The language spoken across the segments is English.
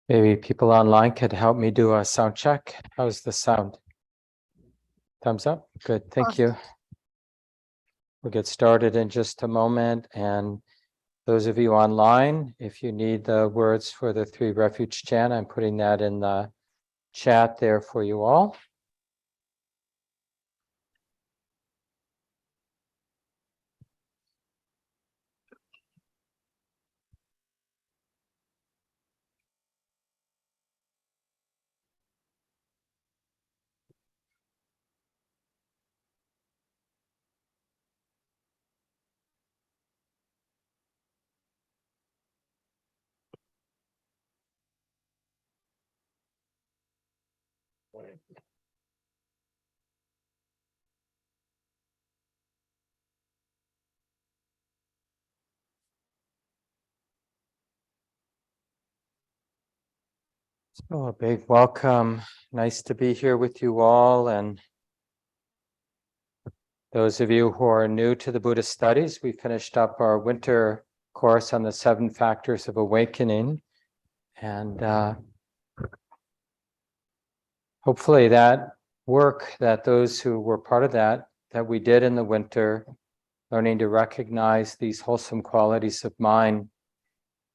Maybe people online could help me do a sound check. How's the sound? Thumbs up? Good, thank you. We'll get started in just a moment. And those of you online, if you need the words for the 3 refuge chant, I'm putting that in the chat there for you all. So a big welcome. Nice to be here with you all. And those of you who are new to the Buddhist studies, we finished up our winter course on the 7 factors of awakening. And hopefully that work that those who were part of that we did in the winter, learning to recognize these wholesome qualities of mind,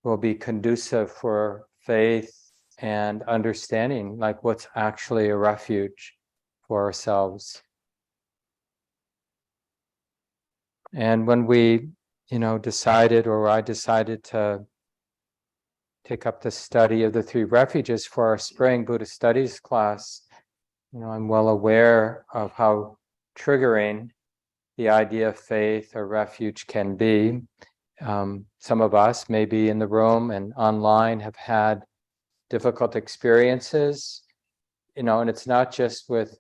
will be conducive for faith and understanding, like what's actually a refuge for ourselves. And when we, decided, or I decided to take up the study of the 3 refuges for our spring Buddhist studies class, I'm well aware of how triggering the idea of faith or refuge can be. Some of us, maybe in the room and online, have had difficult experiences, and it's not just with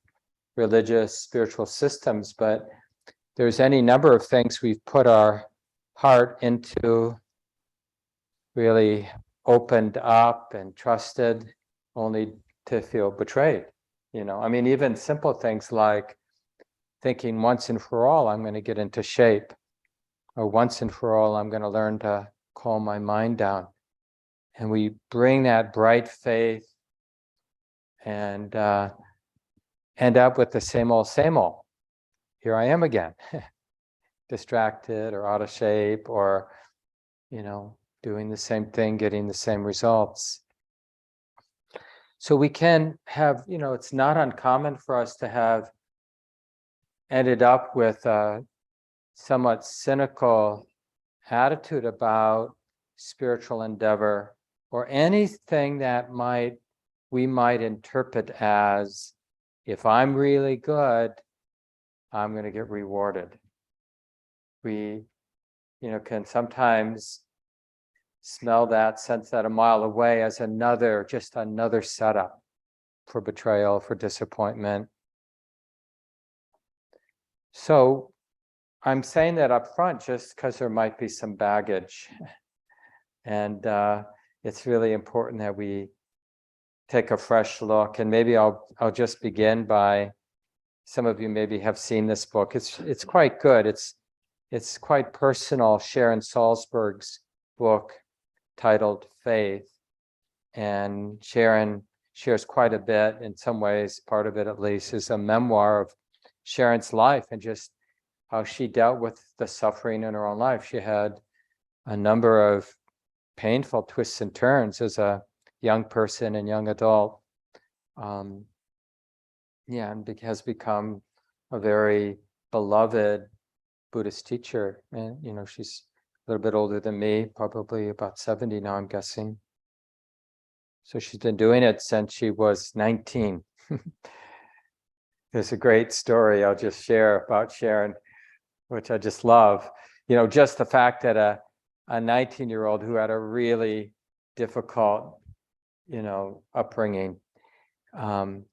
religious, spiritual systems, but there's any number of things we've put our heart into, really opened up and trusted, only to feel betrayed. Even simple things like thinking once and for all, I'm going to get into shape, or once and for all, I'm going to learn to calm my mind down. And we bring that bright faith and end up with the same old, here I am again, distracted or out of shape, or, doing the same thing, getting the same results. So we can have, it's not uncommon for us to have ended up with a somewhat cynical attitude about spiritual endeavor, or anything that we might interpret as, if I'm really good, I'm going to get rewarded. We, can sometimes smell that, sense that a mile away as just another setup for betrayal, for disappointment. So I'm saying that up front just because there might be some baggage. And it's really important that we take a fresh look. And maybe I'll just begin by, some of you maybe have seen this book. It's quite good. It's quite personal. Sharon Salzberg's book titled Faith. And Sharon shares quite a bit. In some ways, part of it at least is a memoir of Sharon's life and just how she dealt with the suffering in her own life. She had a number of painful twists and turns as a young person and young adult. And has become a very beloved Buddhist teacher. And, she's a little bit older than me, probably about 70 now, I'm guessing. So she's been doing it since she was 19. There's a great story I'll just share about Sharon, which I just love. Just the fact that a 19-year-old who had a really difficult, upbringing, and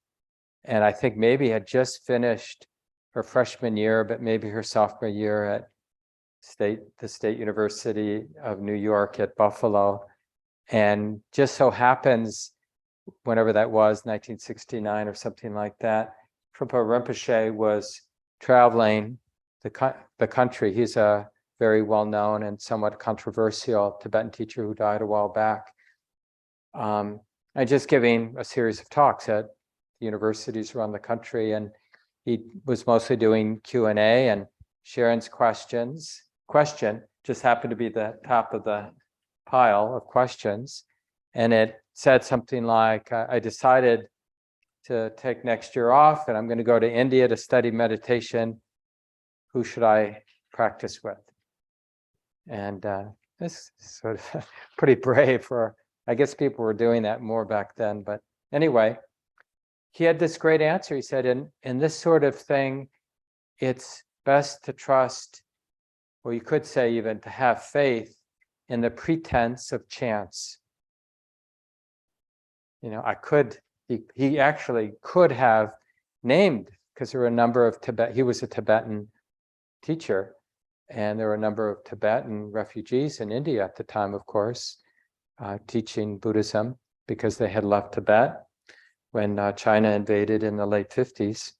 I think maybe had just finished her freshman year, but maybe her sophomore year at the State University of New York at Buffalo. And just so happens, whenever that was, 1969 or something like that, Trungpa Rinpoche was traveling the country. He's a very well-known and somewhat controversial Tibetan teacher who died a while back. and just giving a series of talks at universities around the country. And he was mostly doing Q&A, and Sharon's question just happened to be the top of the pile of questions. And it said something like, I decided to take next year off, and I'm going to go to India to study meditation. Who should I practice with? And this is sort of pretty brave for, I guess people were doing that more back then. But anyway, he had this great answer. He said, in this sort of thing, it's best to trust, or you could say even to have faith in the pretense of chance. You know, he actually could have named, because there were a number of he was a Tibetan teacher, and there were a number of Tibetan refugees in India at the time, of course, teaching Buddhism, because they had left Tibet when China invaded in the late 50s.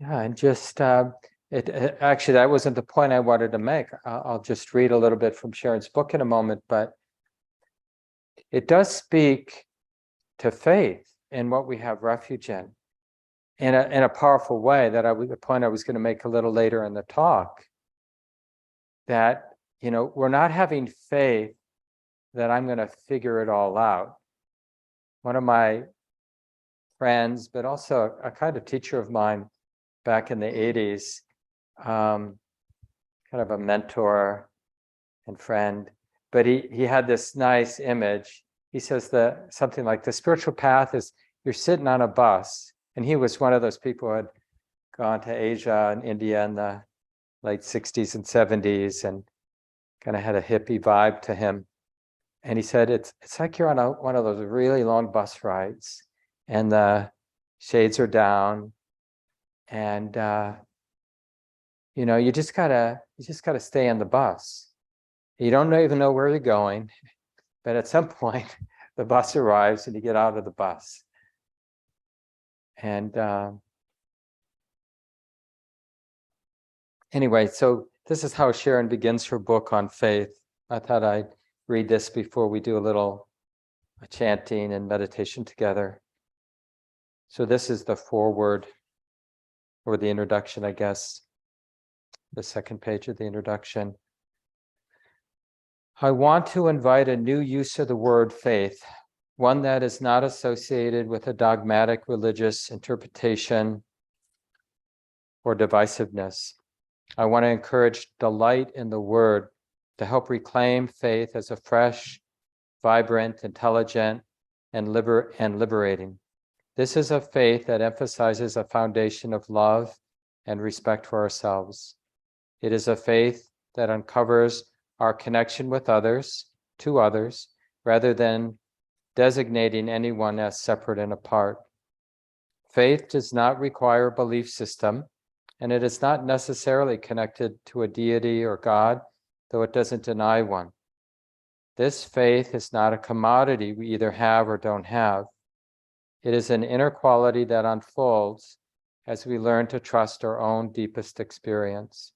Yeah, and just, actually, that wasn't the point I wanted to make. I'll just read a little bit from Sharon's book in a moment, but it does speak to faith in what we have refuge in a powerful way. The point I was going to make a little later in the talk, that, you know, we're not having faith that I'm going to figure it all out. One of my friends, but also a kind of teacher of mine back in the 80s, kind of a mentor and friend, but he had this nice image. He says something like, the spiritual path is, you're sitting on a bus. And he was one of those people who had gone to Asia and India in the late 60s and 70s and kind of had a hippie vibe to him. And he said, it's like you're on one of those really long bus rides, and the shades are down, and you know, you just gotta stay in the bus. You don't even know where you're going, but at some point the bus arrives and you get out of the bus. And anyway, so this is how Sharon begins her book on faith. I thought I'd read this before we do a little chanting and meditation together. So this is the foreword, or the introduction, I guess, the second page of the introduction. I want to invite a new use of the word faith, one that is not associated with a dogmatic religious interpretation or divisiveness. I want to encourage delight in the word to help reclaim faith as a fresh, vibrant, intelligent, and liberating. This is a faith that emphasizes a foundation of love and respect for ourselves. It is a faith that uncovers our connection with others, to others, rather than designating anyone as separate and apart. Faith does not require a belief system, and it is not necessarily connected to a deity or God, though it doesn't deny one. This faith is not a commodity we either have or don't have. It is an inner quality that unfolds as we learn to trust our own deepest experience.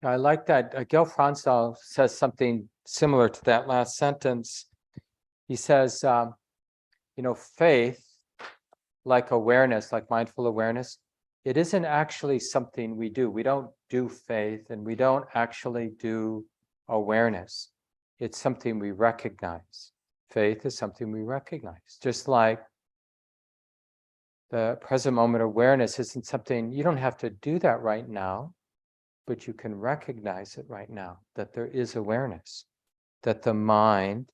I like that. Gil Fronsdal says something similar to that last sentence. He says, faith, like awareness, like mindful awareness, it isn't actually something we do. We don't do faith, and we don't actually do awareness. It's something we recognize. Faith is something we recognize. Just like the present moment awareness isn't something, you don't have to do that right now, but you can recognize it right now, that there is awareness, that the mind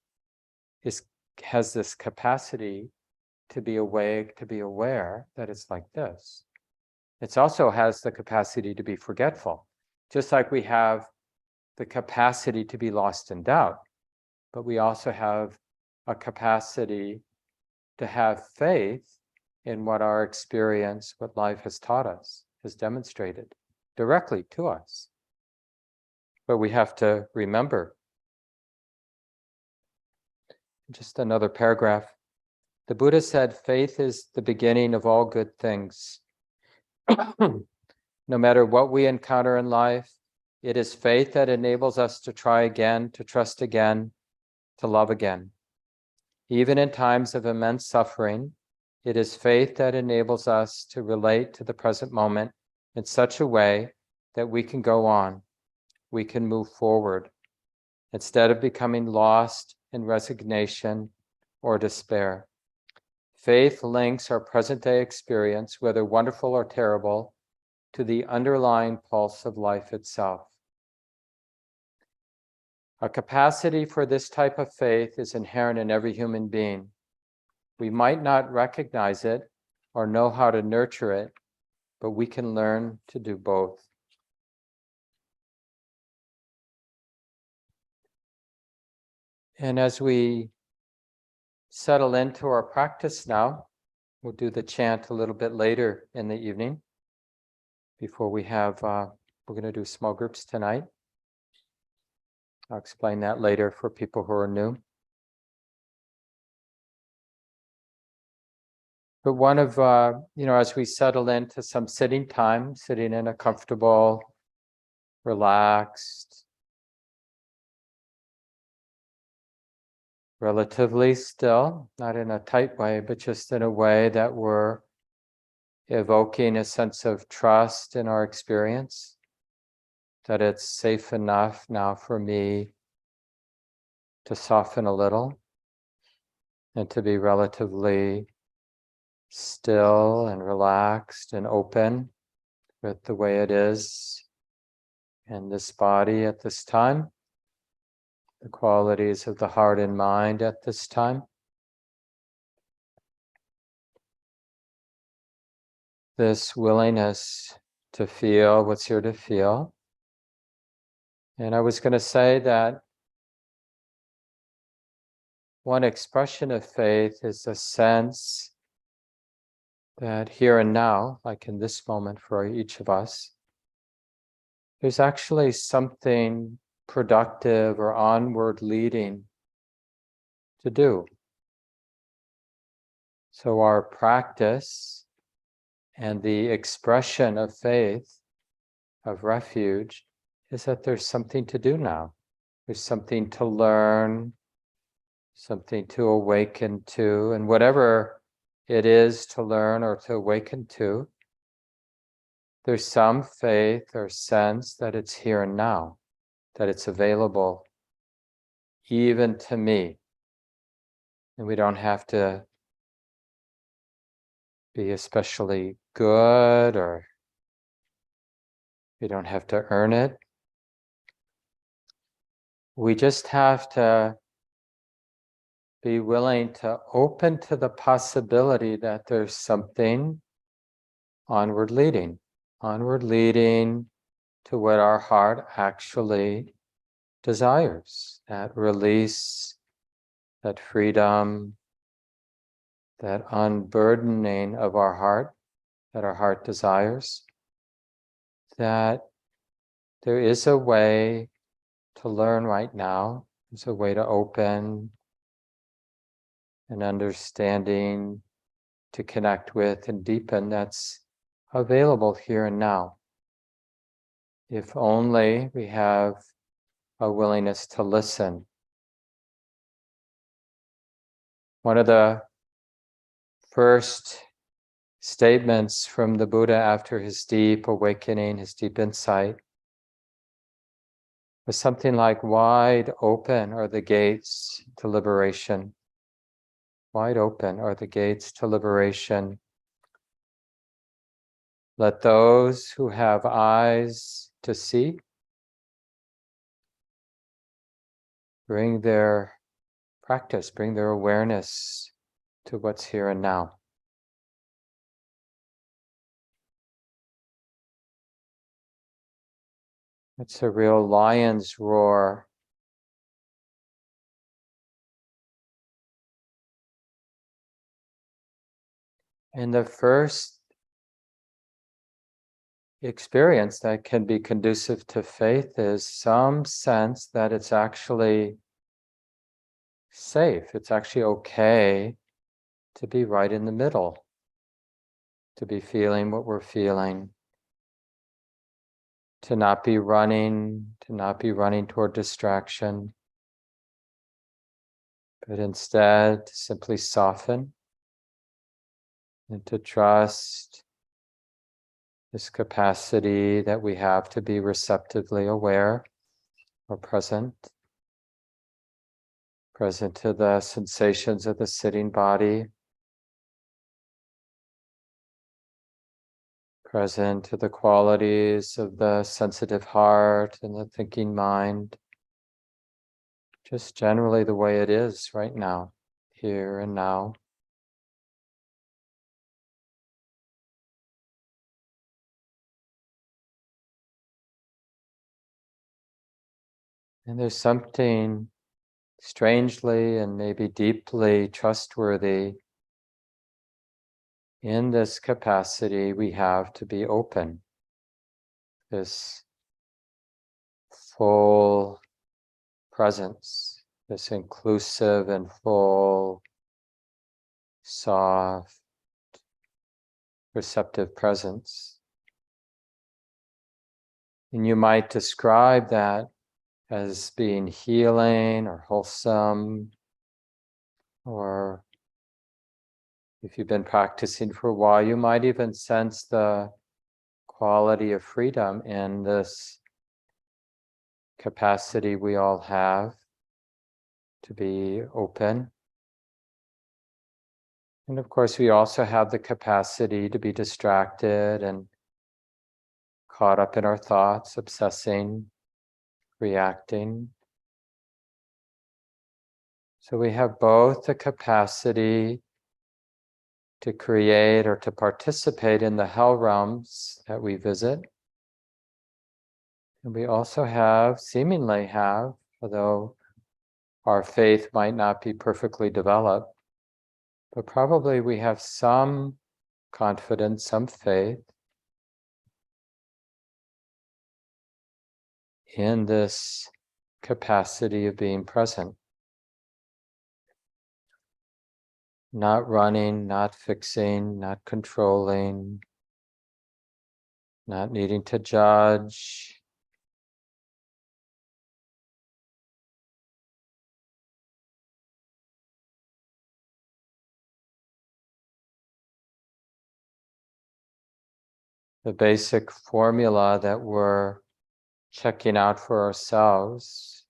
has this capacity to be awake, to be aware that it's like this. It also has the capacity to be forgetful, just like we have the capacity to be lost in doubt, but we also have a capacity to have faith in what our experience, what life has taught us, has demonstrated directly to us. But we have to remember. Just another paragraph. The Buddha said, faith is the beginning of all good things. No matter what we encounter in life, It is faith that enables us to try again, to trust again, to love again. Even in times of immense suffering, it is faith that enables us to relate to the present moment in such a way that we can go on, we can move forward, instead of becoming lost in resignation or despair. Faith links our present-day experience, whether wonderful or terrible, to the underlying pulse of life itself. A capacity for this type of faith is inherent in every human being. We might not recognize it or know how to nurture it, but we can learn to do both. And as we settle into our practice now, we'll do the chant a little bit later in the evening before we have, we're going to do small groups tonight. I'll explain that later for people who are new. But one of, as we settle into some sitting time, sitting in a comfortable, relaxed, relatively still, not in a tight way, but just in a way that we're evoking a sense of trust in our experience, that it's safe enough now for me to soften a little and to be relatively still and relaxed and open with the way it is in this body at this time, the qualities of the heart and mind at this time. This willingness to feel what's here to feel. And I was going to say that one expression of faith is a sense that here and now, like in this moment for each of us, there's actually something productive or onward leading to do. So our practice and the expression of faith, of refuge, is that there's something to do now. There's something to learn, something to awaken to, and whatever it is to learn or to awaken to, there's some faith or sense that it's here and now, that it's available even to me. And we don't have to be especially good, or we don't have to earn it. We just have to be willing to open to the possibility that there's something onward leading to what our heart actually desires, that release, that freedom, that unburdening of our heart, that our heart desires, that there is a way to learn right now. There's a way to open an understanding, to connect with and deepen that's available here and now. If only we have a willingness to listen. One of the first statements from the Buddha after his deep awakening, his deep insight, was something like, wide open are the gates to liberation. Wide open are the gates to liberation. Let those who have eyes to see bring their practice, bring their awareness to what's here and now. It's a real lion's roar. And the first experience that can be conducive to faith is some sense that it's actually safe. It's actually okay to be right in the middle, to be feeling what we're feeling. to not be running toward distraction, but instead to simply soften and to trust this capacity that we have to be receptively aware or present to the sensations of the sitting body, present to the qualities of the sensitive heart and the thinking mind, just generally the way it is right now, here and now. And there's something strangely and maybe deeply trustworthy in this capacity we have to be open, this full presence, this inclusive and full, soft, receptive presence. And you might describe that as being healing or wholesome, or if you've been practicing for a while, you might even sense the quality of freedom in this capacity we all have to be open. And of course, we also have the capacity to be distracted and caught up in our thoughts, obsessing, reacting. So we have both the capacity to create or to participate in the hell realms that we visit. And we also seemingly have, although our faith might not be perfectly developed, but probably we have some confidence, some faith in this capacity of being present. Not running, not fixing, not controlling, not needing to judge. The basic formula that we're checking out for ourselves,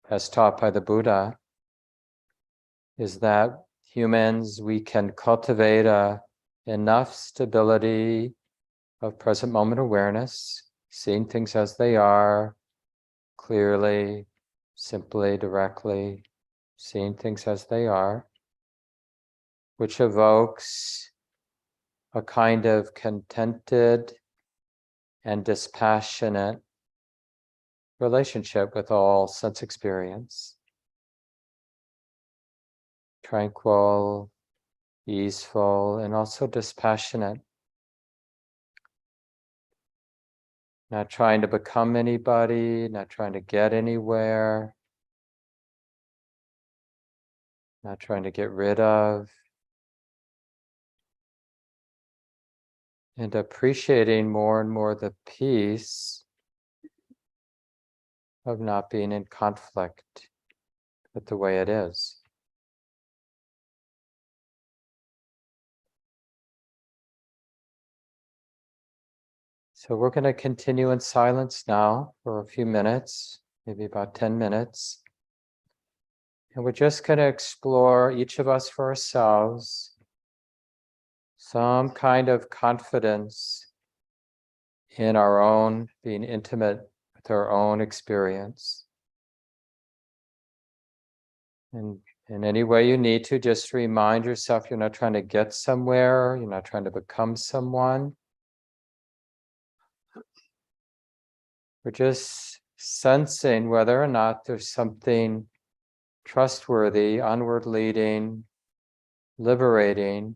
as taught by the Buddha, is that humans, we can cultivate enough stability of present moment awareness, seeing things as they are, clearly, simply, directly, seeing things as they are, which evokes a kind of contented and dispassionate relationship with all sense experience. Tranquil, easeful, and also dispassionate. Not trying to become anybody, not trying to get anywhere, not trying to get rid of, and appreciating more and more the peace of not being in conflict with the way it is. So we're going to continue in silence now for a few minutes, maybe about 10 minutes. And we're just going to explore, each of us for ourselves, some kind of confidence in our own being intimate with our own experience. And in any way you need to, just remind yourself you're not trying to get somewhere, you're not trying to become someone. We're just sensing whether or not there's something trustworthy, onward-leading, liberating,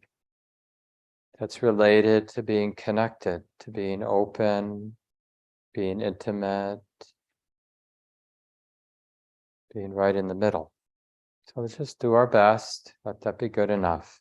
that's related to being connected, to being open, being intimate, being right in the middle. So let's just do our best. Let that be good enough.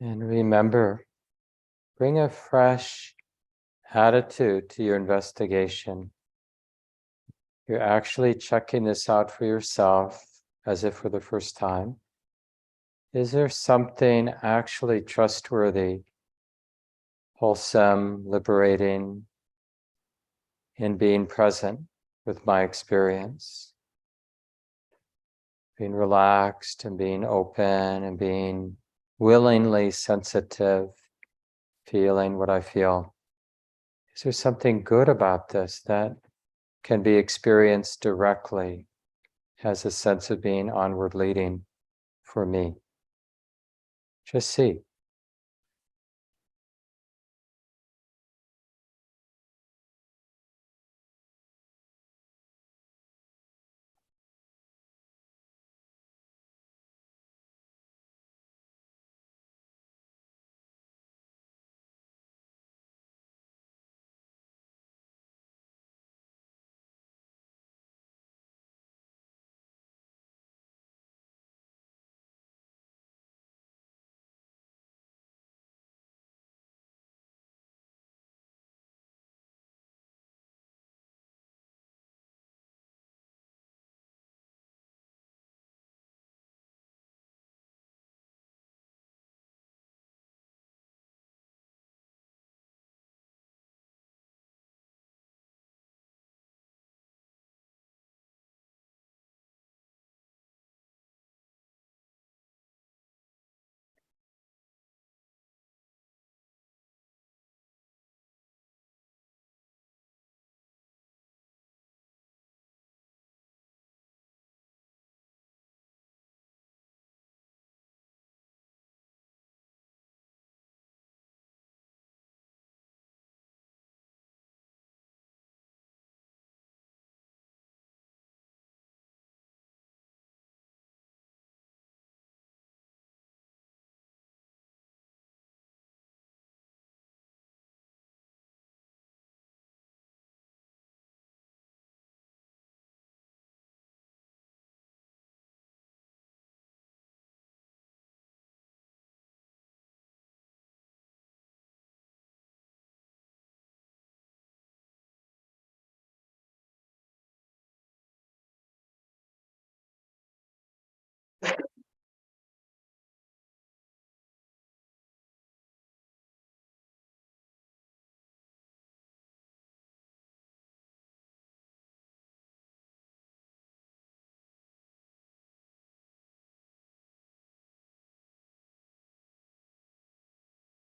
And remember, bring a fresh attitude to your investigation. You're actually checking this out for yourself as if for the first time. Is there something actually trustworthy, wholesome, liberating in being present with my experience? Being relaxed and being open and being willingly sensitive, feeling what I feel. Is there something good about this that can be experienced directly, has a sense of being onward leading for me? Just see.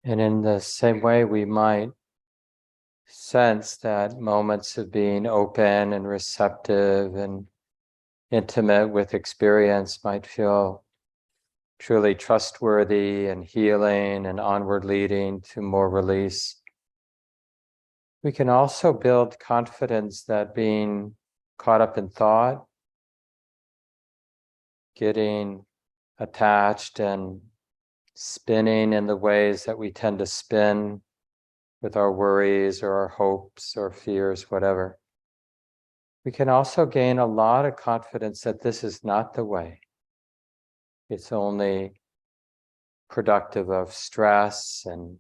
And in the same way, we might sense that moments of being open and receptive and intimate with experience might feel truly trustworthy and healing and onward leading to more release. We can also build confidence that being caught up in thought, getting attached and spinning in the ways that we tend to spin with our worries or our hopes or fears, whatever. We can also gain a lot of confidence that this is not the way. It's only productive of stress and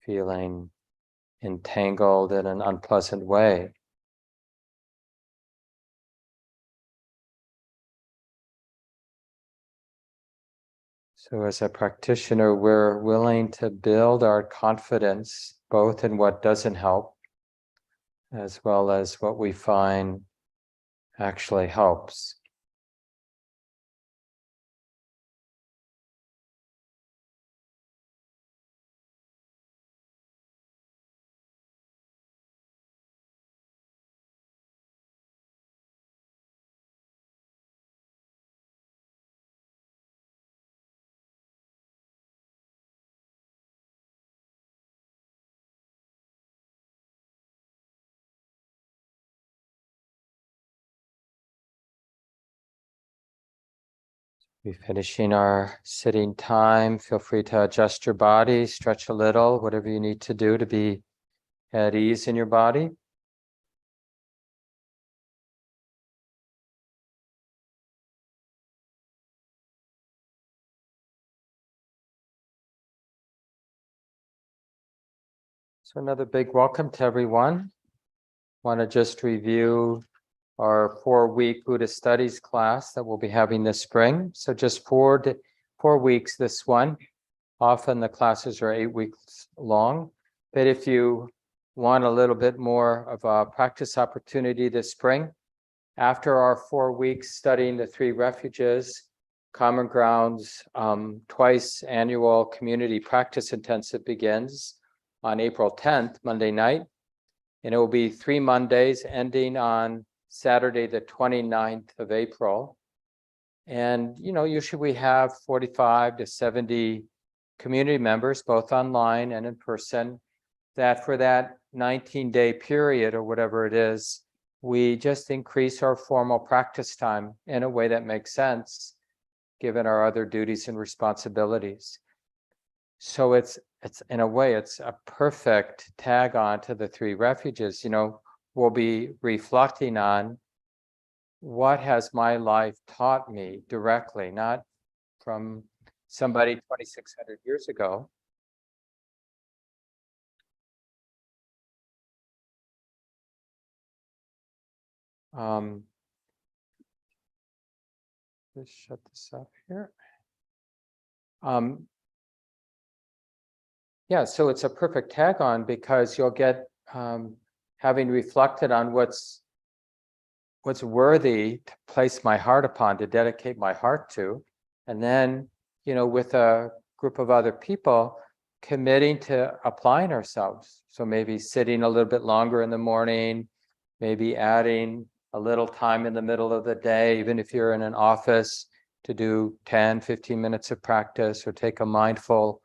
feeling entangled in an unpleasant way. So as a practitioner, we're willing to build our confidence both in what doesn't help as well as what we find actually helps. We're finishing our sitting time. Feel free to adjust your body, stretch a little, whatever you need to do to be at ease in your body. So another big welcome to everyone. Want to just review our 4-week Buddhist studies class that we'll be having this spring. So just 4 weeks this one. Often the classes are 8 weeks long. But if you want a little bit more of a practice opportunity this spring, after our 4 weeks studying the 3 refuges, Common Ground's twice annual community practice intensive begins on April 10th, Monday night. And it will be 3 Mondays ending on Saturday, the 29th of April. And, usually we have 45 to 70 community members, both online and in person, that for that 19-day period or whatever it is, we just increase our formal practice time in a way that makes sense, given our other duties and responsibilities. So it's in a way, it's a perfect tag on to the 3 refuges. We'll be reflecting on what has my life taught me directly, not from somebody 2,600 years ago. Let's shut this up here. Yeah, so it's a perfect tag on because you'll get, having reflected on what's worthy to place my heart upon, to dedicate my heart to, and then, with a group of other people, committing to applying ourselves. So maybe sitting a little bit longer in the morning, maybe adding a little time in the middle of the day, even if you're in an office, to do 10, 15 minutes of practice, or take a mindful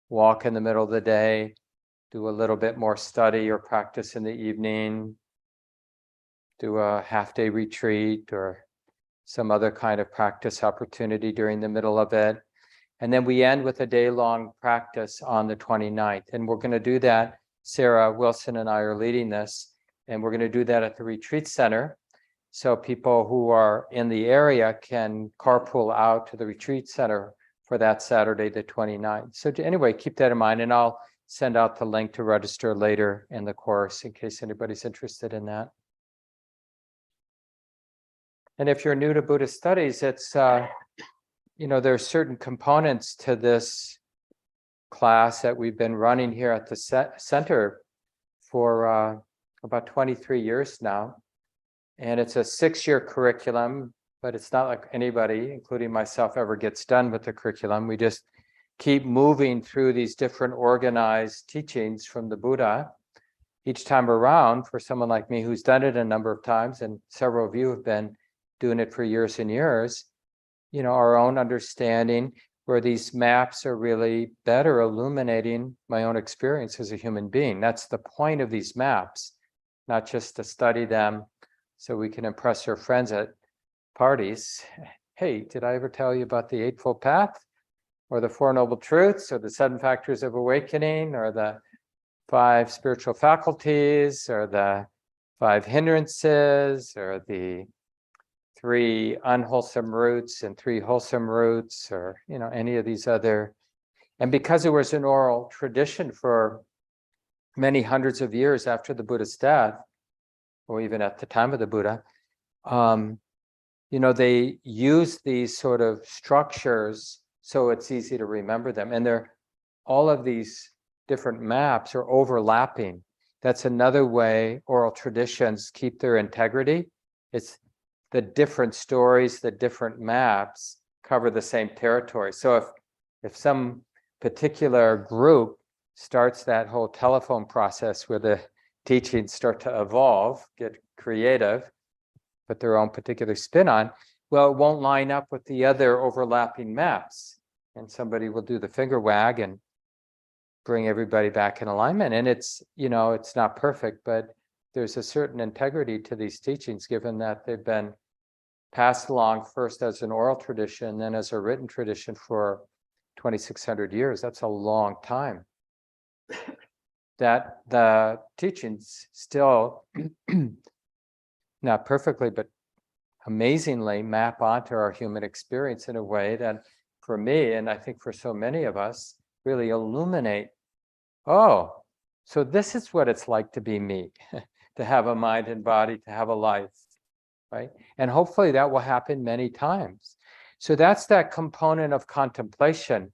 walk in the middle of the day, do a little bit more study or practice in the evening, do a half-day retreat or some other kind of practice opportunity during the middle of it. And then we end with a day-long practice on the 29th. And we're going to do that. Sarah Wilson and I are leading this. And we're going to do that at the retreat center. So people who are in the area can carpool out to the retreat center for that Saturday, the 29th. So anyway, keep that in mind. And I'll send out the link to register later in the course in case anybody's interested in that. And if you're new to Buddhist studies, it's, there are certain components to this class that we've been running here at the center for about 23 years now. And it's a 6-year curriculum, but it's not like anybody, including myself, ever gets done with the curriculum. We just keep moving through these different organized teachings from the Buddha. Each time around, for someone like me who's done it a number of times, and several of you have been doing it for years and years, our own understanding where these maps are really better illuminating my own experience as a human being. That's the point of these maps, not just to study them so we can impress our friends at parties. Hey, did I ever tell you about the Eightfold Path, or the Four Noble Truths, or the 7 Factors of Awakening, or the 5 Spiritual Faculties, or the 5 Hindrances, or the 3 unwholesome roots and 3 wholesome roots, or any of these other. And because it was an oral tradition for many hundreds of years after the Buddha's death, or even at the time of the Buddha, they use these sort of structures so it's easy to remember them. And all of these different maps are overlapping. That's another way oral traditions keep their integrity. It's the different stories, the different maps cover the same territory. So if some particular group starts that whole telephone process where the teachings start to evolve, get creative, put their own particular spin on, well, it won't line up with the other overlapping maps. And somebody will do the finger wag and bring everybody back in alignment. And it's not perfect, but there's a certain integrity to these teachings, given that they've been passed along first as an oral tradition, then as a written tradition for 2,600 years. That's a long time. That the teachings still, not perfectly, but amazingly map onto our human experience in a way that, for me, and I think for so many of us, really illuminate, So this is what it's like to be me, to have a mind and body, to have a life, right? And hopefully that will happen many times. So that's that component of contemplation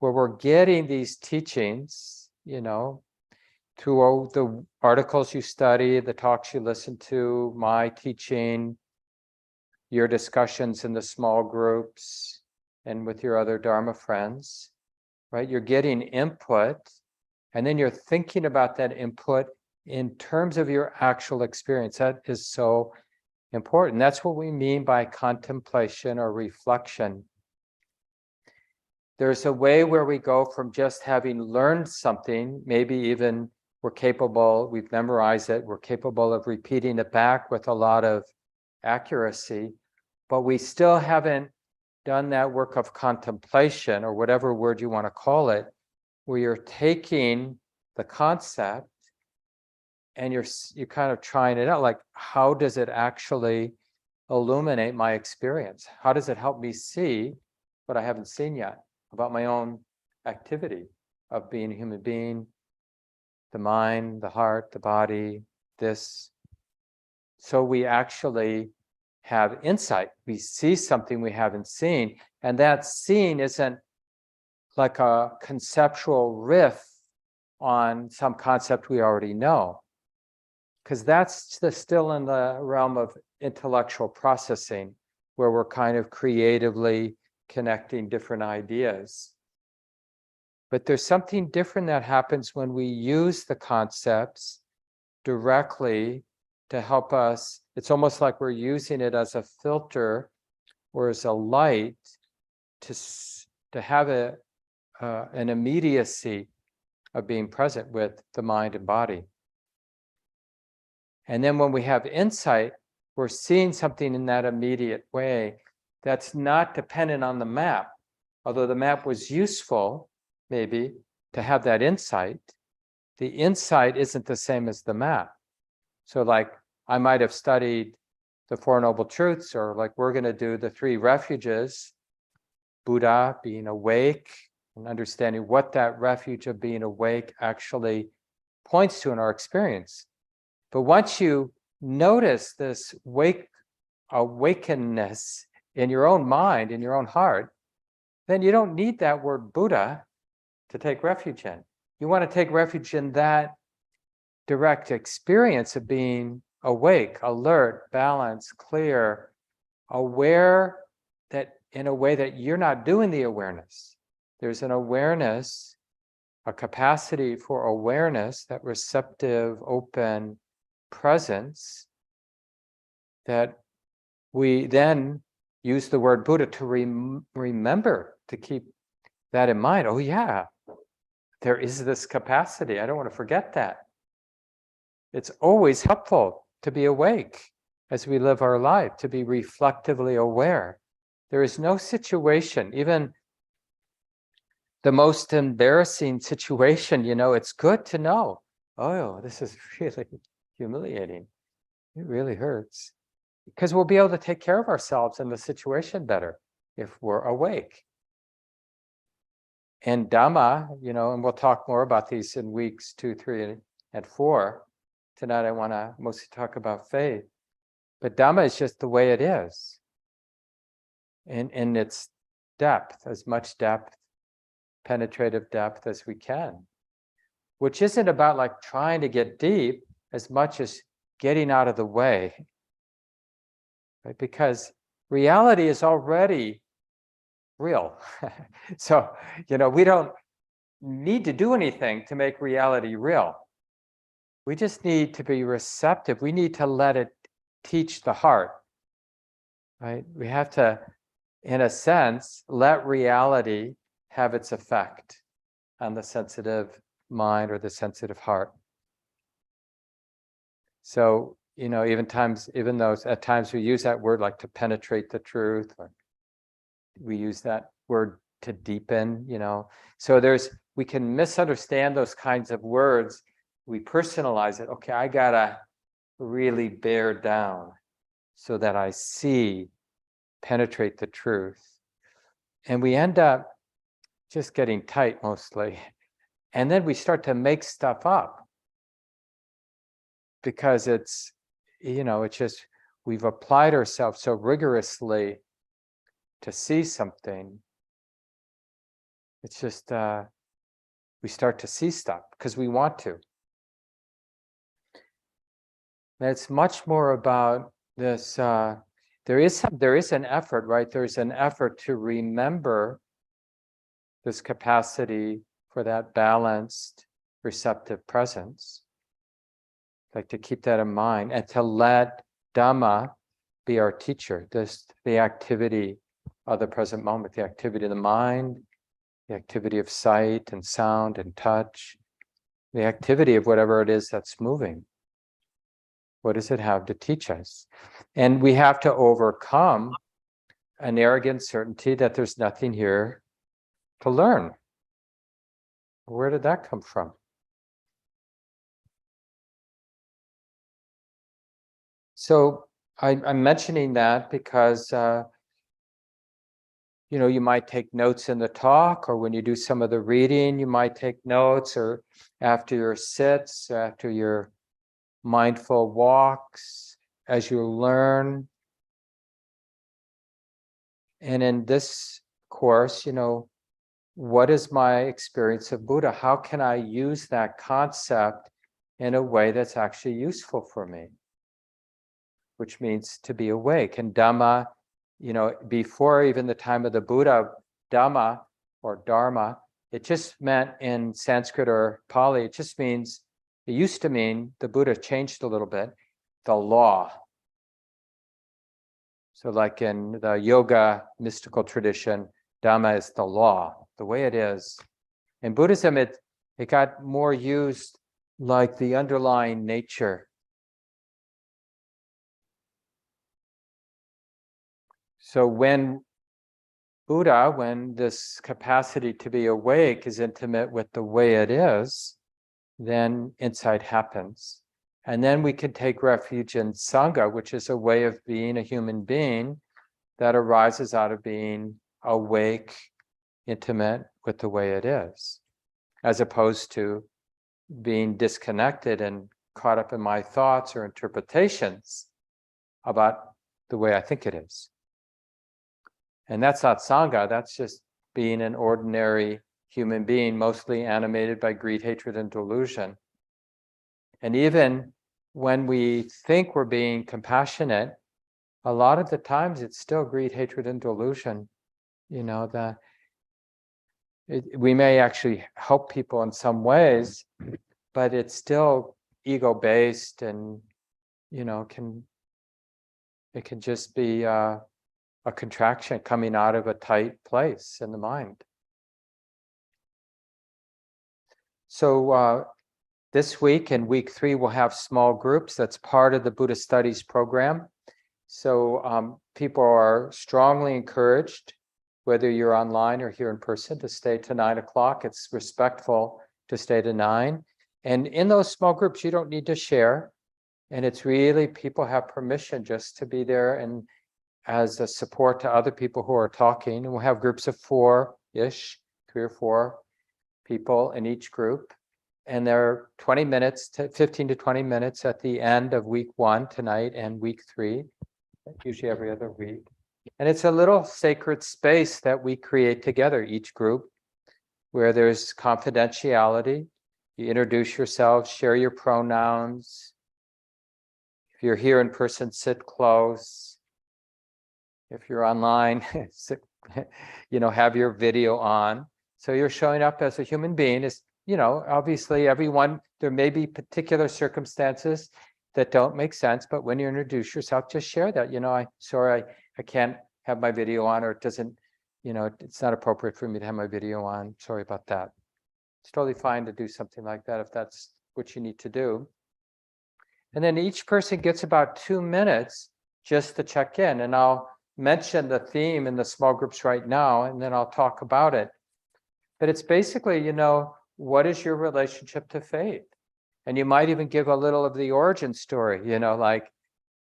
where we're getting these teachings, through the articles you study, the talks you listen to, my teaching, your discussions in the small groups and with your other Dharma friends, right? You're getting input, and then you're thinking about that input in terms of your actual experience. That is so important. That's what we mean by contemplation or reflection. There's a way where we go from just having learned something, maybe even we've memorized it, we're capable of repeating it back with a lot of accuracy, but we still haven't done that work of contemplation, or whatever word you want to call it, where you're taking the concept and you're kind of trying it out, like, how does it actually illuminate my experience? How does it help me see what I haven't seen yet about my own activity of being a human being, the mind, the heart, the body, this. So we actually have insight. We see something we haven't seen, and that seeing isn't like a conceptual riff on some concept we already know, because that's still in the realm of intellectual processing, where we're kind of creatively connecting different ideas. But there's something different that happens when we use the concepts directly to help us. It's almost like we're using it as a filter or as a light to have an immediacy of being present with the mind and body. And then when we have insight, we're seeing something in that immediate way that's not dependent on the map. Although the map was useful, maybe, to have that insight, the insight isn't the same as the map. So like, I might have studied the Four Noble Truths, or like we're going to do the three refuges, Buddha, being awake, and understanding what that refuge of being awake actually points to in our experience. But once you notice this awakenness in your own mind, in your own heart, then you don't need that word Buddha to take refuge in. You want to take refuge in that direct experience of being awake, alert, balanced, clear, aware, that in a way that you're not doing the awareness. There's an awareness, a capacity for awareness, that receptive, open presence, that we then use the word Buddha to remember, to keep that in mind. Oh yeah, there is this capacity. I don't want to forget that. It's always helpful to be awake as we live our life, to be reflectively aware. There is no situation, even the most embarrassing situation, it's good to know, oh, this is really humiliating. It really hurts. Because we'll be able to take care of ourselves and the situation better if we're awake. And Dhamma, and we'll talk more about these in weeks 2, 3, and 4. Tonight I want to mostly talk about faith. But Dhamma is just the way it is. In its depth, as much depth, penetrative depth as we can. Which isn't about like trying to get deep as much as getting out of the way. Right? Because reality is already real. So, we don't need to do anything to make reality real. We just need to be receptive. We need to let it teach the heart, right? We have to, in a sense, let reality have its effect on the sensitive mind or the sensitive heart. So, even though at times we use that word like to penetrate the truth, or we use that word to deepen, So we can misunderstand those kinds of words. We personalize it. Okay, I gotta really bear down so that I see, penetrate the truth. And we end up just getting tight mostly. And then we start to make stuff up. because it's, it's just, we've applied ourselves so rigorously to see something. It's just, we start to see stuff because we want to. And it's much more about this, there is an effort, right? There's an effort to remember this capacity for that balanced, receptive presence. Like to keep that in mind and to let Dhamma be our teacher. The activity of the present moment, the activity of the mind, the activity of sight and sound and touch, the activity of whatever it is that's moving. What does it have to teach us? And we have to overcome an arrogant certainty that there's nothing here to learn. Where did that come from? So I'm mentioning that because, you might take notes in the talk, or when you do some of the reading, you might take notes, or after your sits, after your mindful walks, as you learn. And in this course, what is my experience of Buddha? How can I use that concept in a way that's actually useful for me? Which means to be awake. And Dhamma, before even the time of the Buddha, Dhamma or Dharma, it just meant in Sanskrit or Pali, it used to mean, the Buddha changed a little bit, the law. So like in the yoga mystical tradition, Dhamma is the law, the way it is. In Buddhism, it got more used like the underlying nature. So when this capacity to be awake is intimate with the way it is, then insight happens. And then we can take refuge in Sangha, which is a way of being a human being that arises out of being awake, intimate with the way it is, as opposed to being disconnected and caught up in my thoughts or interpretations about the way I think it is. And that's not Sangha, that's just being an ordinary human being, mostly animated by greed, hatred, and delusion. And even when we think we're being compassionate, a lot of the times it's still greed, hatred, and delusion. We may actually help people in some ways, but it's still ego-based, and it can just be a contraction coming out of a tight place in the mind. So this week, in week 3, we'll have small groups. That's part of the Buddhist Studies program. So people are strongly encouraged, whether you're online or here in person, to stay to 9 o'clock. It's respectful to stay to 9. And in those small groups, you don't need to share. And it's really, people have permission just to be there and as a support to other people who are talking. And we'll have groups of 4-ish, 3 or 4 people in each group. And there are 20 minutes, 15 to 20 minutes at the end of week 1 tonight and week 3, usually every other week. And it's a little sacred space that we create together, each group, where there's confidentiality. You introduce yourself, share your pronouns. If you're here in person, sit close. If you're online, have your video on. So you're showing up as a human being. Obviously everyone, there may be particular circumstances that don't make sense, but when you introduce yourself, just share that. I can't have my video on, or it doesn't, it's not appropriate for me to have my video on. Sorry about that. It's totally fine to do something like that if that's what you need to do. And then each person gets about 2 minutes just to check in. And I'll mention the theme in the small groups right now, and then I'll talk about it. But it's basically, what is your relationship to faith? And you might even give a little of the origin story, like,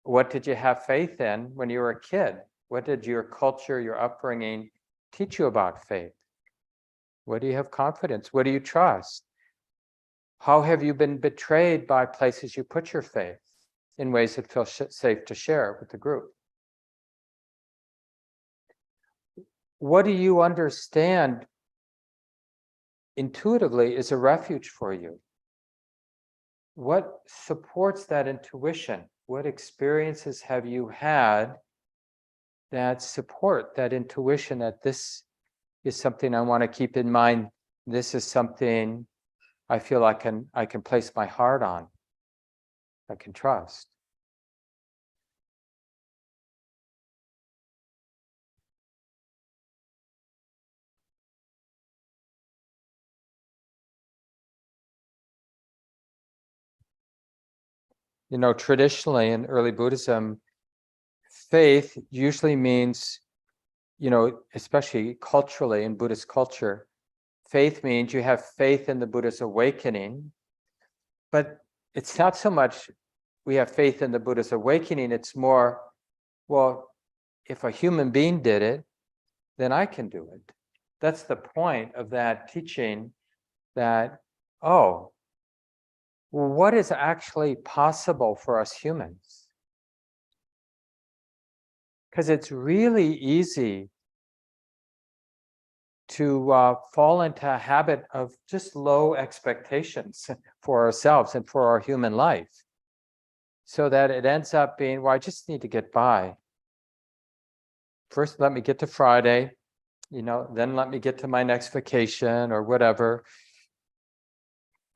what did you have faith in when you were a kid? What did your culture, your upbringing teach you about faith? What do you have confidence? What do you trust? How have you been betrayed by places you put your faith in ways that feel safe to share with the group? What do you understand intuitively is a refuge for you? What supports that intuition? What experiences have you had that support that intuition that this is something I want to keep in mind? This is something I feel I can place my heart on, I can trust. You know, traditionally in early Buddhism, faith usually means, you know, especially culturally in Buddhist culture, faith means you have faith in the Buddha's awakening, but it's not so much we have faith in the Buddha's awakening, it's more, well, if a human being did it, then I can do it. That's the point of that teaching, that, oh, well, what is actually possible for us humans? Because it's really easy to fall into a habit of just low expectations for ourselves and for our human life, so that it ends up being, well, I just need to get by. First, let me get to Friday, you know, then let me get to my next vacation or whatever,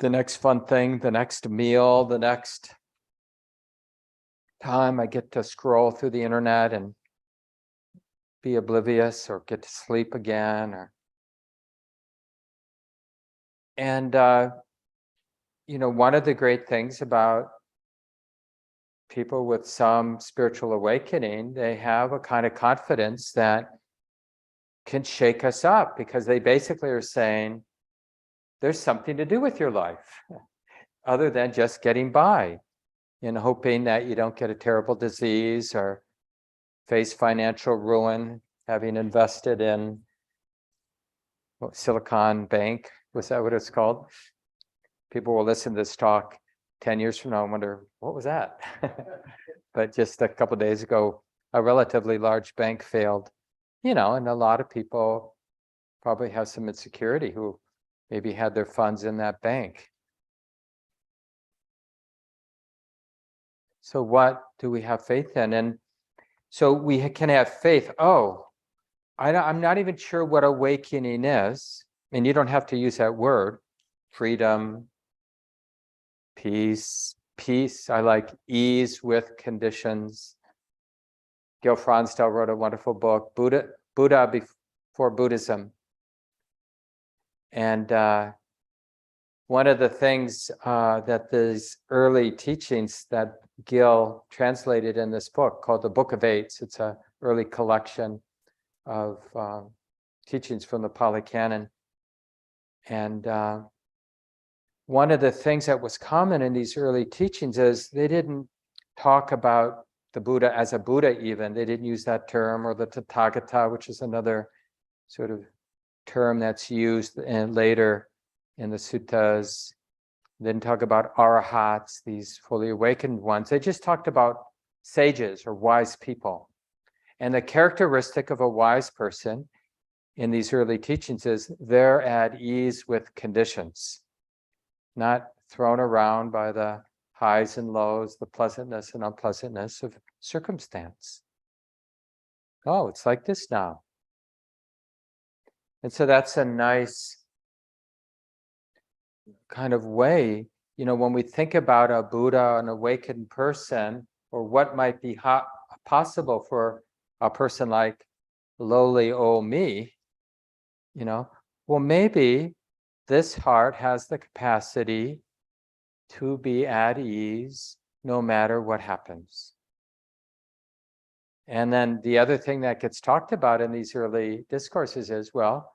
the next fun thing, the next meal, the next time I get to scroll through the internet and be oblivious or get to sleep again. And you know, one of the great things about people with some spiritual awakening, they have a kind of confidence that can shake us up, because they basically are saying, there's something to do with your life other than just getting by and hoping that you don't get a terrible disease or face financial ruin, having invested in Silicon Bank. Was that what it's called? People will listen to this talk 10 years from now and wonder, what was that? But just a couple of days ago, a relatively large bank failed, you know, and a lot of people probably have some insecurity who maybe had their funds in that bank. So what do we have faith in? And so we can have faith. Oh, I'm not even sure what awakening is. And you don't have to use that word. Freedom, peace. I like ease with conditions. Gil Fronsdal wrote a wonderful book, Buddha Before Buddhism. And one of the things that these early teachings that Gil translated in this book, called the Book of Eights, it's an early collection of teachings from the Pali Canon. And one of the things that was common in these early teachings is they didn't talk about the Buddha as a Buddha even. They didn't use that term, or the Tathagata, which is another sort of term that's used later in the suttas. They didn't talk about arahats, these fully awakened ones. They just talked about sages or wise people. And the characteristic of a wise person in these early teachings is they're at ease with conditions, not thrown around by the highs and lows, the pleasantness and unpleasantness of circumstance. Oh, it's like this now. And so that's a nice kind of way, you know, when we think about a Buddha, an awakened person, or what might be possible for a person like lowly old me, you know, well, maybe this heart has the capacity to be at ease no matter what happens. And then the other thing that gets talked about in these early discourses is, well,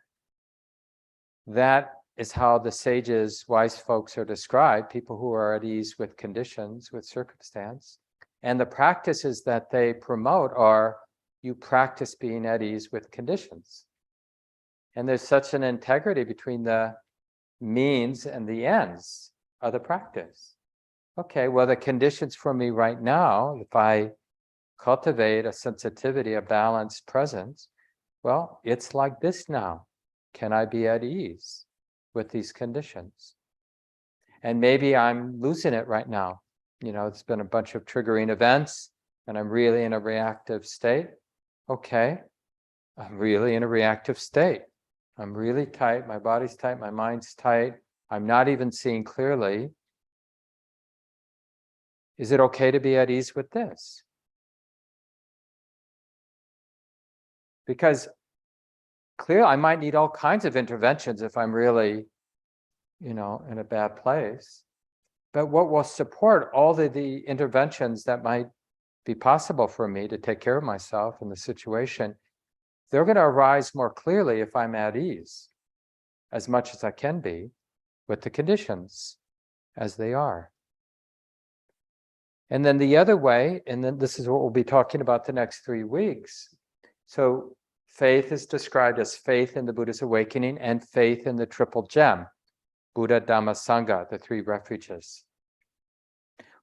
that is how the sages, wise folks are described, people who are at ease with conditions, with circumstance. And the practices that they promote are, you practice being at ease with conditions. And there's such an integrity between the means and the ends. of the practice. Okay, well, the conditions for me right now, if I cultivate a sensitivity, a balanced presence, well, it's like this now. Can I be at ease with these conditions? And maybe I'm losing it right now. It's been a bunch of triggering events and I'm really in a reactive state. Okay, I'm really in a reactive state. I'm really tight, my body's tight, my mind's tight. I'm not even seeing clearly. Is it okay to be at ease with this? Because clearly I might need all kinds of interventions if I'm really, in a bad place. But what will support all the interventions that might be possible for me to take care of myself in the situation, they're going to arise more clearly if I'm at ease, as much as I can be, with the conditions as they are. And then the other way, and then this is what we'll be talking about the next 3 weeks. So faith is described as faith in the Buddha's awakening and faith in the triple gem, Buddha, Dhamma, Sangha, the 3 refuges,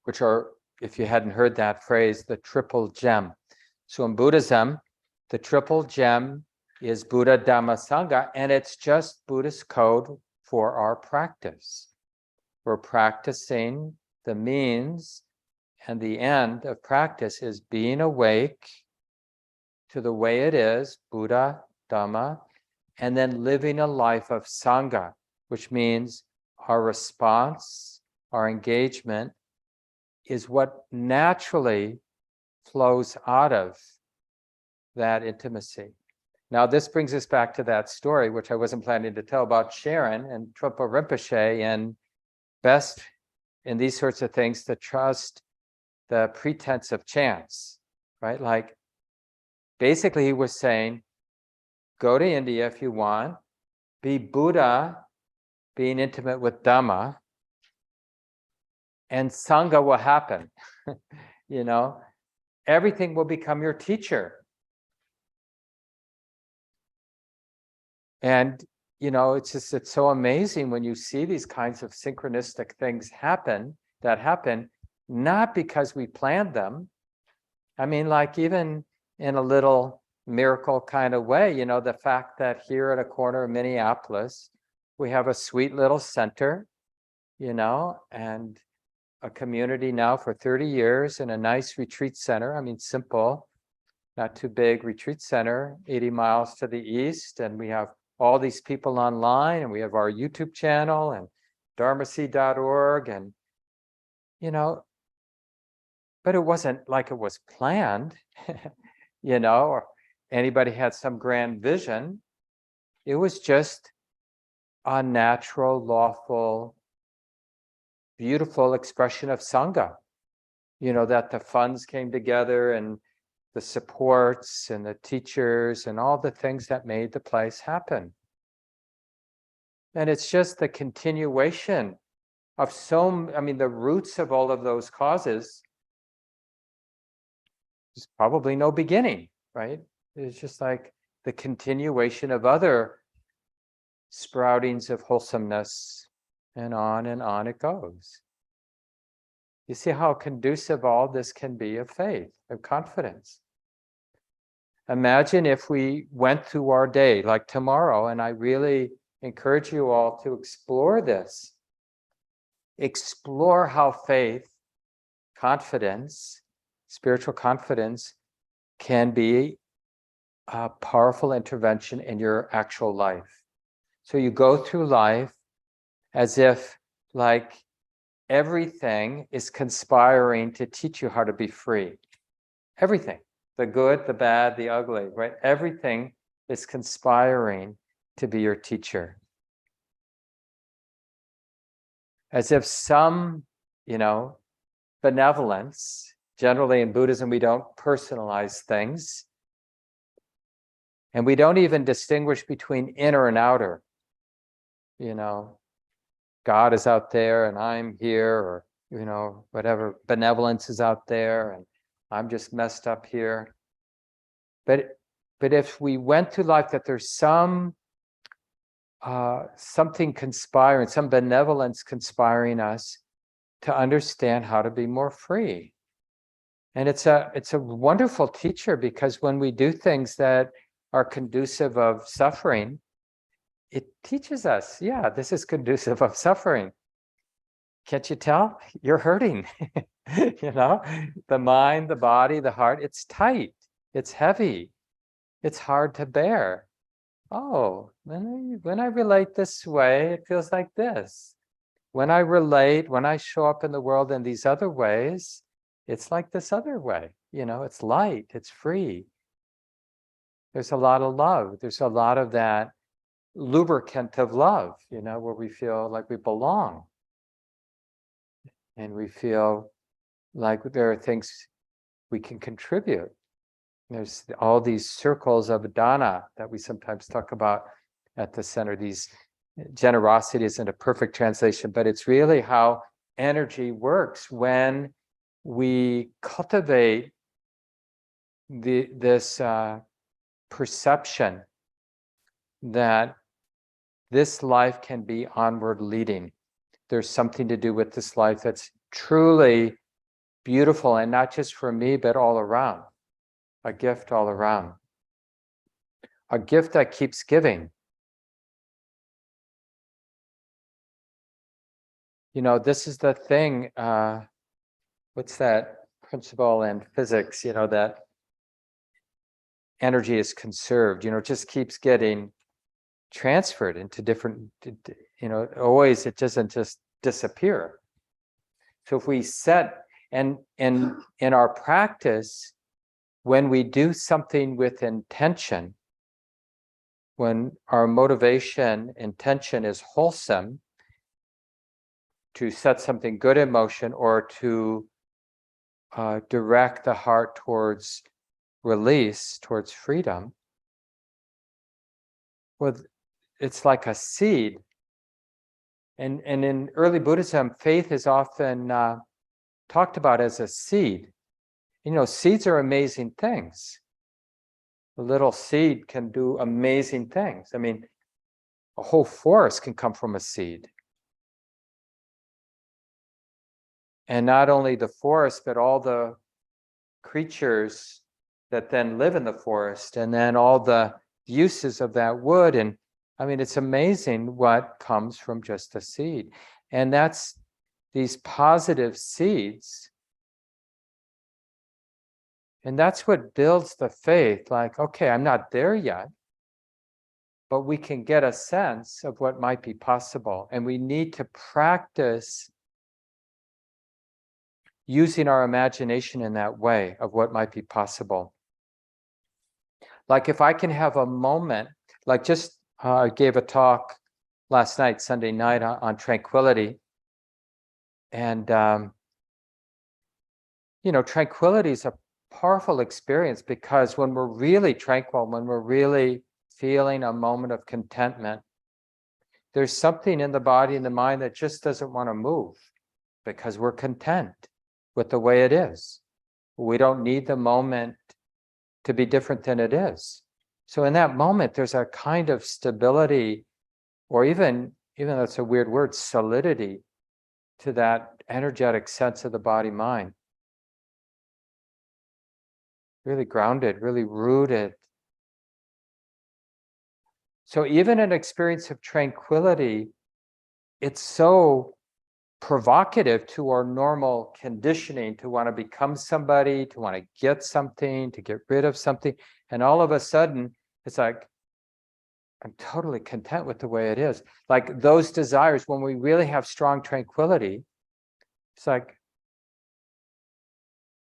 which are, if you hadn't heard that phrase, the triple gem. So in Buddhism, the triple gem is Buddha, Dhamma, Sangha, and it's just Buddhist code for our practice. We're practicing the means, and the end of practice is being awake to the way it is, Buddha, Dhamma, and then living a life of Sangha, which means our response, our engagement is what naturally flows out of that intimacy. Now, this brings us back to that story, which I wasn't planning to tell, about Sharon and Trungpa Rinpoche, and best in these sorts of things to trust the pretense of chance, right? Like, basically he was saying, go to India if you want, be Buddha, being intimate with Dhamma, and Sangha will happen. Everything will become your teacher. And, it's so amazing when you see these kinds of synchronistic things happen, not because we planned them. I mean, like even in a little miracle kind of way, the fact that here at a corner of Minneapolis, we have a sweet little center, and a community now for 30 years in a nice retreat center. I mean, simple, not too big retreat center, 80 miles to the east. And we have all these people online, and we have our YouTube channel and dharmaseed.org, and, but it wasn't like it was planned, or anybody had some grand vision. It was just a natural, lawful, beautiful expression of Sangha, that the funds came together and the supports and the teachers and all the things that made the place happen. And it's just the continuation of the roots of all of those causes is probably no beginning, right? It's just like the continuation of other sproutings of wholesomeness, and on it goes. You see how conducive all this can be of faith, of confidence. Imagine if we went through our day like tomorrow, and I really encourage you all to explore this. Explore how faith, confidence, spiritual confidence can be a powerful intervention in your actual life. So you go through life as if like everything is conspiring to teach you how to be free. Everything, the good, the bad, the ugly, right? Everything is conspiring to be your teacher. As if some, benevolence, generally in Buddhism, we don't personalize things. And we don't even distinguish between inner and outer. God is out there and I'm here, or, whatever, benevolence is out there and I'm just messed up here. But if we went through life that there's some something conspiring, some benevolence conspiring us to understand how to be more free. And it's a wonderful teacher, because when we do things that are conducive of suffering, it teaches us, yeah, this is conducive of suffering. Can't you tell? You're hurting. The mind, the body, the heart, it's tight, it's heavy, it's hard to bear. Oh, when I relate this way, it feels like this. When I show up in the world in these other ways, it's like this other way. It's light, it's free. There's a lot of love. There's a lot of that lubricant of love, where we feel like we belong. And we feel like there are things we can contribute. There's all these circles of dana that we sometimes talk about at the center. These generosity isn't a perfect translation, but it's really how energy works when we cultivate this perception that this life can be onward leading. There's something to do with this life that's truly beautiful, and not just for me, but all around. A gift all around. A gift that keeps giving. This is the thing, what's that principle in physics, that energy is conserved, it just keeps getting transferred into different, always, it doesn't just disappear. So if we set, and in our practice, when we do something with intention, when our motivation, intention is wholesome, to set something good in motion, or to direct the heart towards release, towards freedom, well, it's like a seed. And in early Buddhism, faith is often talked about as a seed. Seeds are amazing things. A little seed can do amazing things. I mean, a whole forest can come from a seed. And not only the forest, but all the creatures that then live in the forest, and then all the uses of that wood. And I mean, it's amazing what comes from just a seed. And that's these positive seeds. And that's what builds the faith. Like, okay, I'm not there yet, but we can get a sense of what might be possible. And we need to practice using our imagination in that way of what might be possible. Like if I can have a moment, like just I gave a talk last night, Sunday night, on tranquility. And, tranquility is a powerful experience, because when we're really tranquil, when we're really feeling a moment of contentment, there's something in the body and the mind that just doesn't want to move, because we're content with the way it is. We don't need the moment to be different than it is. So in that moment, there's a kind of stability, or even though it's a weird word, solidity, to that energetic sense of the body-mind. Really grounded, really rooted. So even an experience of tranquility, it's so provocative to our normal conditioning to want to become somebody, to want to get something, to get rid of something. And all of a sudden, it's like, I'm totally content with the way it is. Like those desires, when we really have strong tranquility, it's like,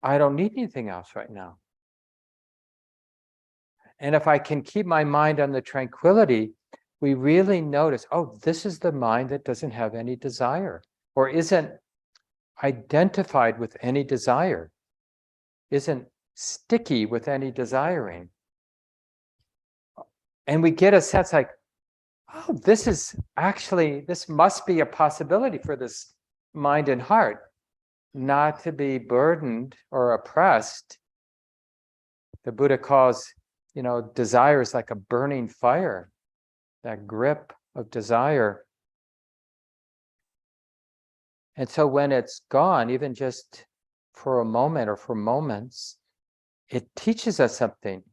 I don't need anything else right now. And if I can keep my mind on the tranquility, we really notice, oh, this is the mind that doesn't have any desire, or isn't identified with any desire, isn't sticky with any desiring. And we get a sense like, oh, this must be a possibility for this mind and heart, not to be burdened or oppressed. The Buddha calls, desires like a burning fire, that grip of desire. And so when it's gone, even just for a moment or for moments, it teaches us something.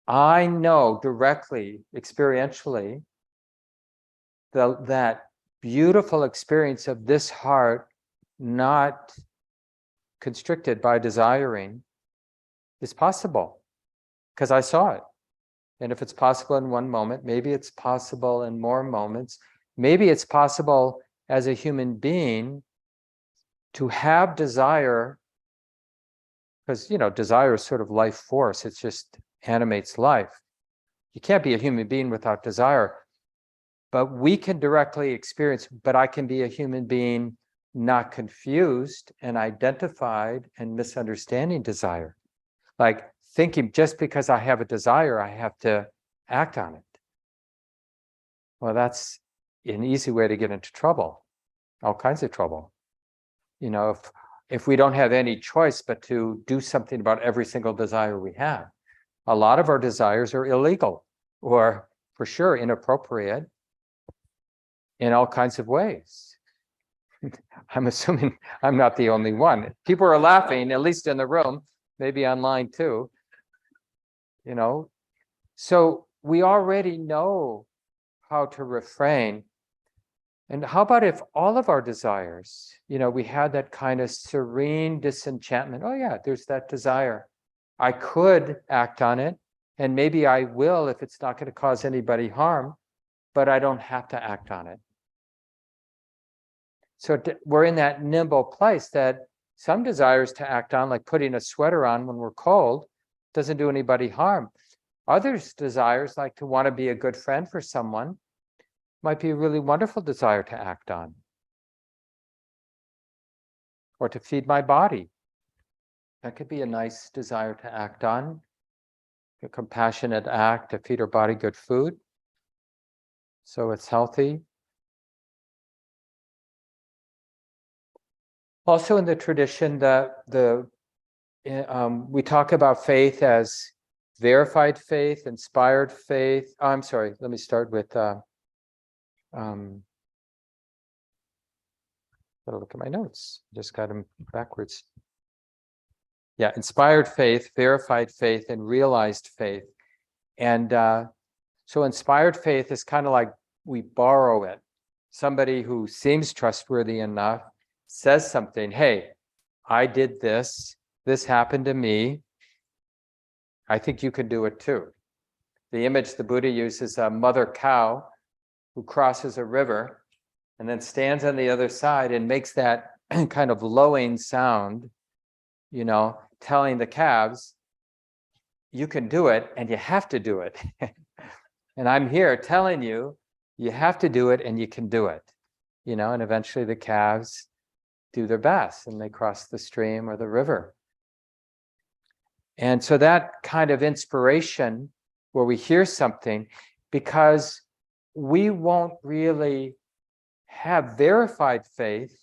I know directly, experientially, that beautiful experience of this heart not constricted by desiring is possible because I saw it. And if it's possible in one moment, maybe it's possible in more moments. Maybe it's possible as a human being to have desire, because, desire is sort of life force. It just animates life. You can't be a human being without desire. But we can directly experience, but I can be a human being not confused and identified and misunderstanding desire. Like thinking just because I have a desire, I have to act on it. Well, that's an easy way to get into trouble, all kinds of trouble. If we don't have any choice but to do something about every single desire we have, a lot of our desires are illegal or for sure inappropriate in all kinds of ways. I'm assuming I'm not the only one. People are laughing, at least in the room, maybe online too. So we already know how to refrain. And how about if all of our desires, we had that kind of serene disenchantment. Oh yeah, there's that desire. I could act on it, and maybe I will if it's not going to cause anybody harm, but I don't have to act on it. So we're in that nimble place that some desires to act on, like putting a sweater on when we're cold, doesn't do anybody harm. Others' desires, like to want to be a good friend for someone, might be a really wonderful desire to act on. Or to feed my body. That could be a nice desire to act on. A compassionate act to feed our body good food, so it's healthy. Also in the tradition, we talk about faith as verified faith, inspired faith. Oh, I'm sorry, let me start with, gotta look at my notes. Just got them backwards. Yeah, inspired faith, verified faith, and realized faith. And so inspired faith is kind of like we borrow it. Somebody who seems trustworthy enough says something, hey, I did this happened to me, I think you can do it too. The image the Buddha uses a mother cow who crosses a river and then stands on the other side and makes that kind of lowing sound, telling the calves, you can do it and you have to do it. And I'm here telling you, you have to do it and you can do it. And eventually the calves do their best and they cross the stream or the river. And so that kind of inspiration where we hear something, because we won't really have verified faith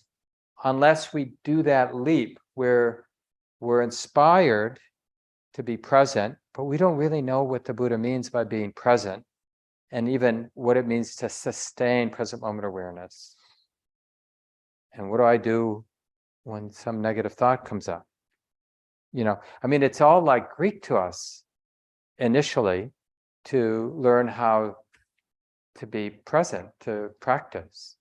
unless we do that leap where we're inspired to be present, but we don't really know what the Buddha means by being present, and even what it means to sustain present moment awareness. And what do I do when some negative thought comes up? It's all like Greek to us initially to learn how to be present, to practice.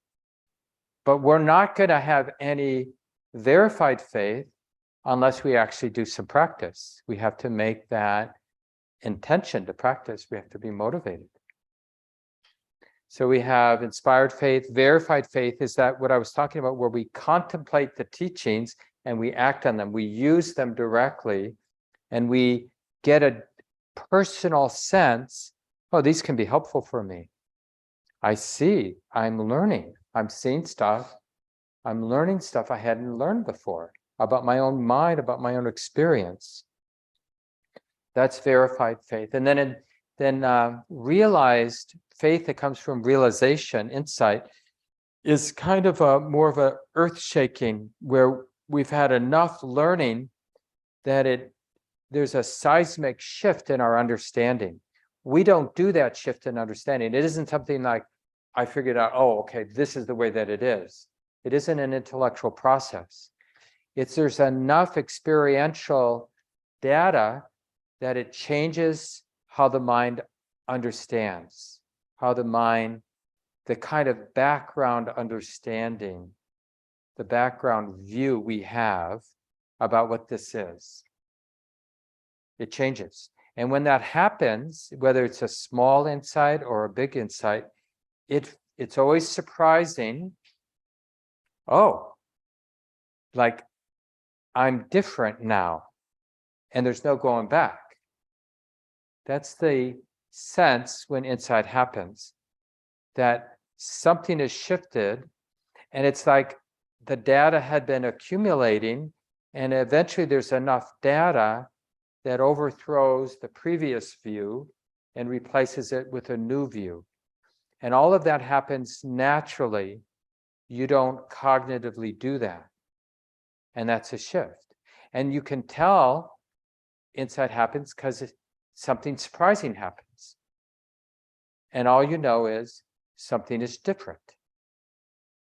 But we're not going to have any verified faith unless we actually do some practice. We have to make that intention to practice. We have to be motivated. So we have inspired faith. Verified faith is that what I was talking about, where we contemplate the teachings and we act on them. We use them directly and we get a personal sense, oh, these can be helpful for me. I see, I'm learning, I'm seeing stuff, I'm learning stuff I hadn't learned before about my own mind, about my own experience. That's verified faith. And then realized faith that comes from realization, insight, is kind of more of a earth-shaking, where we've had enough learning that there's a seismic shift in our understanding. We don't do that shift in understanding. It isn't something like, I figured out, oh, okay, this is the way that it is. It isn't an intellectual process. There's enough experiential data that it changes how the mind understands, how the mind, the kind of background understanding, the background view we have about what this is. It changes. And when that happens, whether it's a small insight or a big insight, it's always surprising. Oh, like I'm different now, and there's no going back. That's the sense when insight happens, that something is shifted, and it's like the data had been accumulating, and eventually there's enough data that overthrows the previous view and replaces it with a new view. And all of that happens naturally. You don't cognitively do that. And that's a shift. And you can tell insight happens because something surprising happens. And all you know is something is different.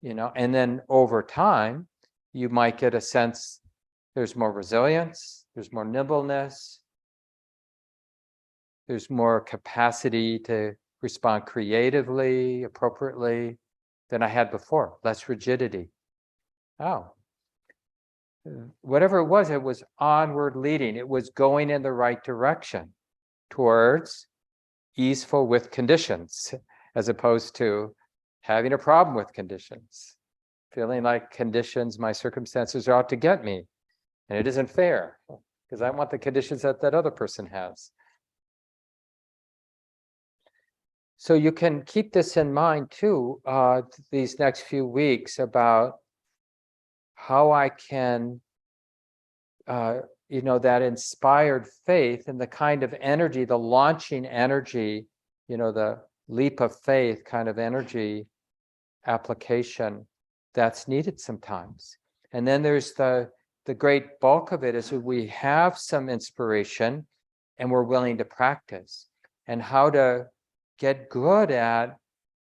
And then over time, you might get a sense there's more resilience, there's more nimbleness, there's more capacity to respond creatively, appropriately than I had before, less rigidity. Oh, whatever it was onward leading. It was going in the right direction towards easeful with conditions, as opposed to having a problem with conditions, feeling like conditions, my circumstances are out to get me. And it isn't fair because I want the conditions that other person has. So you can keep this in mind too, these next few weeks, about how I can, that inspired faith and the kind of energy, the launching energy, the leap of faith kind of energy application that's needed sometimes. And then there's the great bulk of it is that we have some inspiration and we're willing to practice, and how to get good at,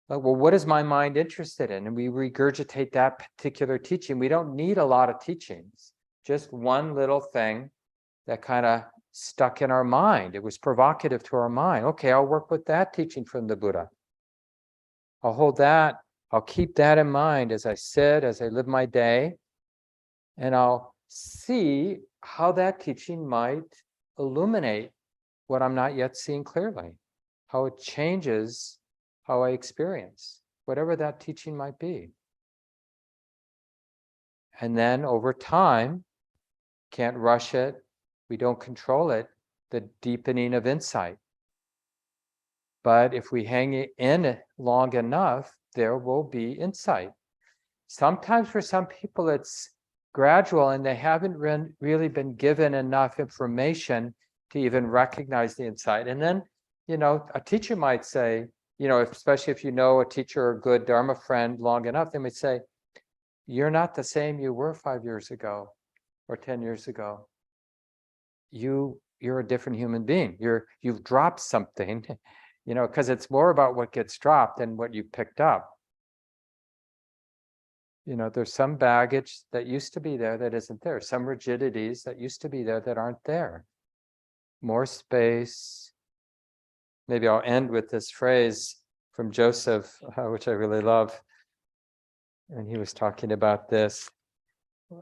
well, what is my mind interested in? And we regurgitate that particular teaching. We don't need a lot of teachings, just one little thing that kind of stuck in our mind. It was provocative to our mind. Okay, I'll work with that teaching from the Buddha. I'll hold that. I'll keep that in mind as I sit, as I live my day, and I'll see how that teaching might illuminate what I'm not yet seeing clearly, how it changes how I experience, whatever that teaching might be. And then over time, can't rush it, we don't control it, the deepening of insight. But if we hang it in long enough, there will be insight. Sometimes for some people it's gradual and they haven't really been given enough information to even recognize the insight. And then, a teacher might say, especially if you know a teacher or a good Dharma friend long enough, they might say, you're not the same you were 5 years ago or 10 years ago. You're a different human being. You've dropped something, because it's more about what gets dropped than what you picked up. There's some baggage that used to be there that isn't there. Some rigidities that used to be there that aren't there. More space. Maybe I'll end with this phrase from Joseph, which I really love. And he was talking about this.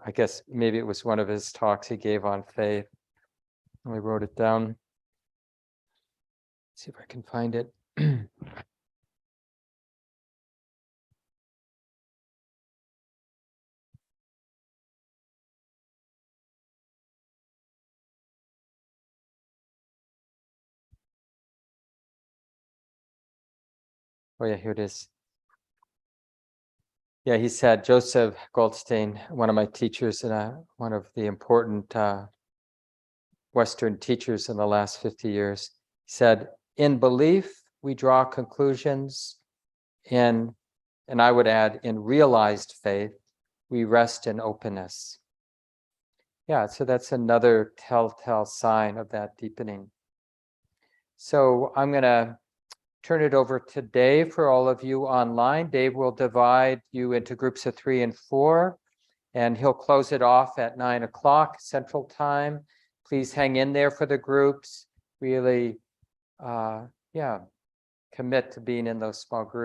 I guess maybe it was one of his talks he gave on faith. I wrote it down. Let's see if I can find it. Oh yeah, here it is. Yeah, he said, Joseph Goldstein, one of my teachers and one of the important Western teachers in the last 50 years, said, in belief, we draw conclusions. And I would add, in realized faith, we rest in openness. Yeah, so that's another telltale sign of that deepening. So I'm going to turn it over to Dave for all of you online. Dave will divide you into groups of 3 and 4, and he'll close it off at 9 o'clock Central Time. Please hang in there for the groups. Really, commit to being in those small groups.